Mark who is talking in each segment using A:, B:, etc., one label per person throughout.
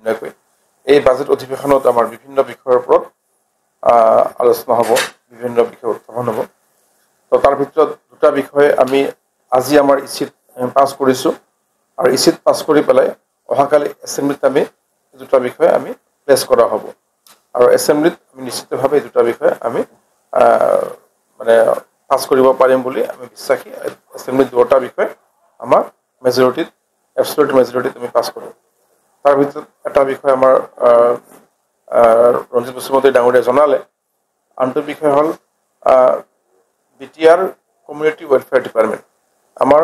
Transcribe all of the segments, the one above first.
A: ধুনীয়াকৈ এই বাজেট অধিৱেশনত আমাৰ বিভিন্ন বিষয়ৰ ওপৰত আলোচনা হ'ব, বিভিন্ন বিষয় উত্থাপন হ'ব। তো তাৰ ভিতৰত দুটা বিষয় আমি আজি আমাৰ ইচিত পাছ কৰিছোঁ, আৰু ইচিত পাছ কৰি পেলাই অহাকালি এছেম্বলিত আমি দুটা বিষয় আমি প্লেচ কৰা হ'ব, আৰু এছেম্বলিত আমি নিশ্চিতভাৱে এই দুটা বিষয় আমি মানে পাছ কৰিব পাৰিম বুলি আমি বিশ্বাসী। এছেম্বলিত দুটা বিষয় আমাৰ মেজৰিটিত, এবছলুট মেজৰিটিত আমি পাছ কৰিম। তাৰ ভিতৰত এটা বিষয় আমাৰ ৰঞ্জিত বসুমতাৰী ডাঙৰীয়াই জনালে, আনটো বিষয় হ'ল BTR কমিউনিটি ৱেলফেয়াৰ ডিপাৰ্টমেণ্ট। আমাৰ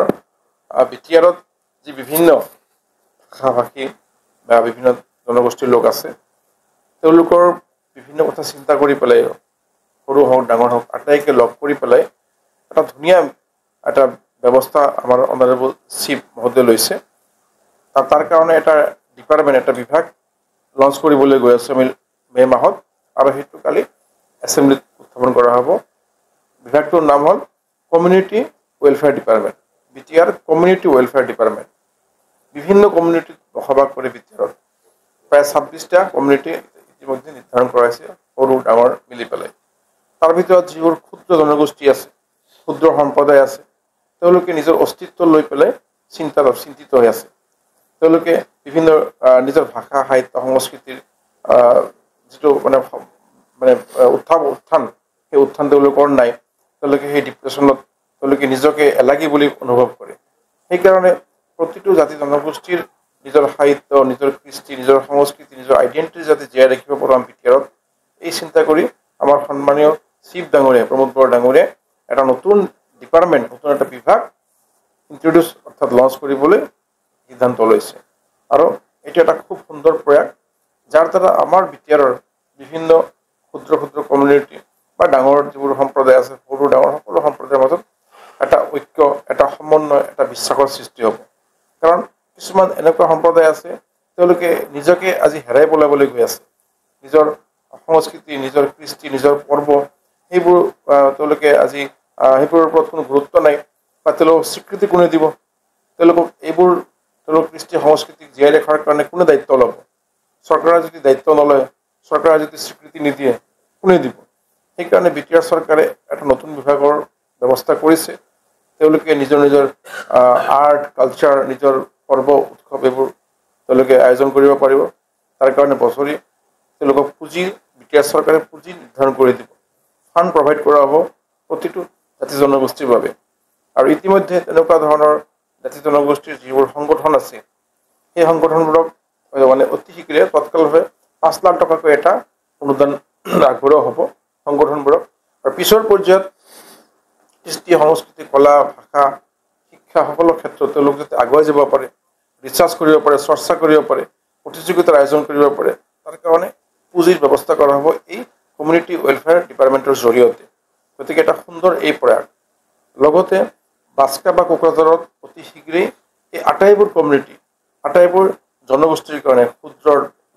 A: BTRত যি বিভিন্ন ভাষা ভাষী বা বিভিন্ন জনগোষ্ঠীৰ লোক আছে, তেওঁলোকৰ বিভিন্ন কথা চিন্তা কৰি পেলাই, সৰু হওক ডাঙৰ হওক আটাইকে লগ কৰি পেলাই এটা ধুনীয়া এটা ব্যৱস্থা আমাৰ অনাৰেবল চিফ মহোদয়ে লৈছে। তাৰ কাৰণে এটা ডিপাৰ্টমেণ্ট, এটা বিভাগ লঞ্চ কৰিবলৈ গৈ আছোঁ আমি মে' মাহত, আৰু সেইটো কালি এছেম্বলিত উত্থাপন কৰা হ'ব। বিভাগটোৰ নাম হ'ল community welfare department, BTR community welfare department. বিভিন্ন কমিউনিটিত বসবাস কৰে BTRত, প্ৰায় 26টা কমিউনিটি ইতিমধ্যে নিৰ্ধাৰণ কৰা হৈছে, সৰু ডাঙৰ মিলি পেলাই। তাৰ ভিতৰত যিবোৰ ক্ষুদ্ৰ জনগোষ্ঠী আছে, ক্ষুদ্ৰ সম্প্ৰদায় আছে, তেওঁলোকে নিজৰ অস্তিত্ব লৈ পেলাই চিন্তিত হৈ আছে। তেওঁলোকে বিভিন্ন নিজৰ ভাষা, সাহিত্য, সংস্কৃতিৰ যিটো মানে উত্থান, সেই উত্থান তেওঁলোকৰ নাই। তেওঁলোকে সেই ডিপ্ৰেশ্যনত তেওঁলোকে নিজকে এলাগী বুলি অনুভৱ কৰে। সেইকাৰণে প্ৰতিটো জাতি জনগোষ্ঠীৰ নিজৰ সাহিত্য, নিজৰ কৃষ্টি, নিজৰ সংস্কৃতি, নিজৰ আইডেণ্টিটি যাতে জীয়াই ৰাখিব পাৰোঁ আমি BTRত, এই চিন্তা কৰি আমাৰ সন্মানীয় চিফ ডাঙৰীয়া প্ৰমোদ বৰা ডাঙৰীয়াই এটা নতুন ডিপাৰ্টমেণ্ট, নতুন এটা বিভাগ ইন্ট্ৰডিউচ অৰ্থাৎ লঞ্চ কৰিবলৈ সিদ্ধান্ত লৈছে। আৰু এইটো এটা খুব সুন্দৰ প্ৰয়াস, যাৰ দ্বাৰা আমাৰ BTRৰ বিভিন্ন ক্ষুদ্ৰ ক্ষুদ্ৰ কমিউনিটি বা ডাঙৰ যিবোৰ সম্প্ৰদায় আছে, সৰু ডাঙৰ সকলো সম্প্ৰদায়ৰ মাজত এটা ঐক্য, এটা সমন্বয়, এটা বিশ্বাসৰ সৃষ্টি হ'ব। কাৰণ কিছুমান এনেকুৱা সম্প্ৰদায় আছে, তেওঁলোকে নিজকে আজি হেৰাই পেলাবলৈ গৈ আছে। নিজৰ সংস্কৃতি, নিজৰ কৃষ্টি, নিজৰ পৰ্ব, সেইবোৰ তেওঁলোকে আজি সেইবোৰৰ ওপৰত কোনো গুৰুত্ব নাই, বা তেওঁলোকক স্বীকৃতি কোনে দিব? তেওঁলোকক তেওঁলোকৰ কৃষ্টি সংস্কৃতিক জীয়াই ৰখাৰ কাৰণে কোনে দায়িত্ব ল'ব? চৰকাৰে যদি দায়িত্ব নলয়, চৰকাৰে যদি স্বীকৃতি নিদিয়ে, কোনে দিব? সেইকাৰণে BTR চৰকাৰে এটা নতুন বিভাগৰ ব্যৱস্থা কৰিছে। তেওঁলোকে নিজৰ নিজৰ আৰ্ট, কালচাৰ, নিজৰ পৰ্ব উৎসৱ এইবোৰ তেওঁলোকে আয়োজন কৰিব পাৰিব। তাৰ কাৰণে বছৰি তেওঁলোকক BTR চৰকাৰে পুঁজি নিৰ্ধাৰণ কৰি দিব, ফাণ্ড প্ৰভাইড কৰা হ'ব প্ৰতিটো জাতি জনগোষ্ঠীৰ বাবে। আৰু ইতিমধ্যে তেনেকুৱা ধৰণৰ জাতি জনগোষ্ঠীৰ যিবোৰ সংগঠন আছে, সেই সংগঠনবোৰক মানে অতি শীঘ্ৰে তৎকালভাৱে 5 লাখ টকাকৈ এটা অনুদান আগবঢ়োৱা হ'ব সংগঠনবোৰক। আৰু পিছৰ পৰ্যায়ত কৃষ্টি, সংস্কৃতি, কলা, ভাষা, শিক্ষা সকলো ক্ষেত্ৰত তেওঁলোক যাতে আগুৱাই যাব পাৰে, ৰিচাৰ্চ কৰিব পাৰে, চৰ্চা কৰিব পাৰে, প্ৰতিযোগিতাৰ আয়োজন কৰিব পাৰে, তাৰ কাৰণে পুঁজিৰ ব্যৱস্থা কৰা হ'ব এই কমিউনিটি ৱেলফেয়াৰ ডিপাৰ্টমেণ্টৰ জৰিয়তে। গতিকে এটা সুন্দৰ এই প্ৰয়াস। লগতে বাস্কা বা কোকৰাঝাৰত অতি শীঘ্ৰেই এই আটাইবোৰ কমিউনিটি, আটাইবোৰ জনগোষ্ঠীৰ কাৰণে, ক্ষুদ্ৰ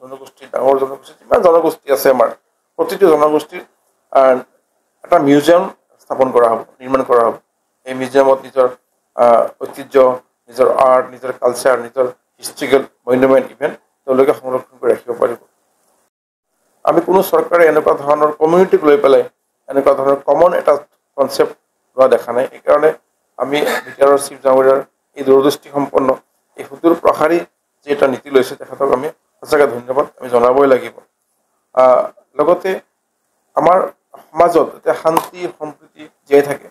A: জনগোষ্ঠী, ডাঙৰ জনগোষ্ঠী, যিমান জনগোষ্ঠী আছে আমাৰ, প্ৰতিটো জনগোষ্ঠীৰ এটা মিউজিয়াম স্থাপন কৰা হ'ব, নিৰ্মাণ কৰা হ'ব। এই মিউজিয়ামত নিজৰ ঐতিহ্য, নিজৰ আৰ্ট, নিজৰ কালচাৰ, নিজৰ হিষ্ট্ৰিকেল মনুমেণ্ট ইভেণ্ট তেওঁলোকে সংৰক্ষণ কৰি ৰাখিব পাৰিব। আমি কোনো চৰকাৰে এনেকুৱা ধৰণৰ কমিউনিটিক লৈ পেলাই এনেকুৱা ধৰণৰ কমন এটা কনচেপ্ট লোৱা দেখা নাই। সেইকাৰণে আমি BTRৰ চিফ ডাঙৰীয়াৰ এই দূৰদৃষ্টি সম্পন্ন, এই সুদূৰ প্ৰসাৰী যি এটা নীতি লৈছে, তেখেতক আমি সঁচাকৈ ধন্যবাদ আমি জনাবই লাগিব। লগতে আমাৰ সমাজত যাতে শান্তি সম্প্ৰীতি জীয়াই থাকে,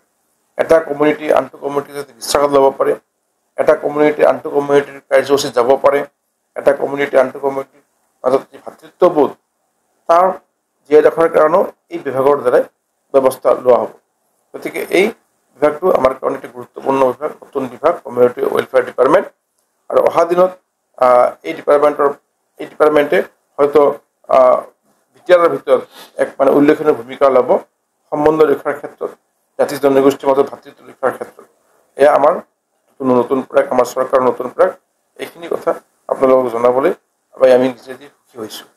A: এটা কমিউনিটি আনটো কমিউনিটি যাতে বিশ্বাসত ল'ব পাৰে, এটা কমিউনিটি আনটো কমিউনিটিৰ কাৰ্যসূচীত যাব পাৰে, এটা কমিউনিটি আনটো কমিউনিটিৰ মাজত যি ভাতৃত্ববোধ তাৰ জীয়াই ৰখাৰ কাৰণেও এই বিভাগৰ দ্বাৰাই ব্যৱস্থা লোৱা হ'ব। গতিকে এই বিভাগটো আমাৰ কাৰণে এটি গুৰুত্বপূৰ্ণ বিভাগ, নতুন বিভাগ কমিউনিটি ৱেলফেয়াৰ ডিপাৰ্টমেণ্ট। আৰু অহা দিনত এই ডিপাৰ্টমেণ্টে হয়তো BTRৰ ভিতৰত এক মানে উল্লেখনীয় ভূমিকা ল'ব সম্বন্ধ ৰক্ষাৰ ক্ষেত্ৰত, জাতি জনগোষ্ঠীৰ মাজত ভাতৃত্ব ৰক্ষাৰ ক্ষেত্ৰত। এয়া আমাৰ নতুন প্ৰয়াস, আমাৰ চৰকাৰৰ নতুন প্ৰয়াস। এইখিনি কথা আপোনালোকক জনাবলৈ আমি নিজে সুখী হৈছোঁ।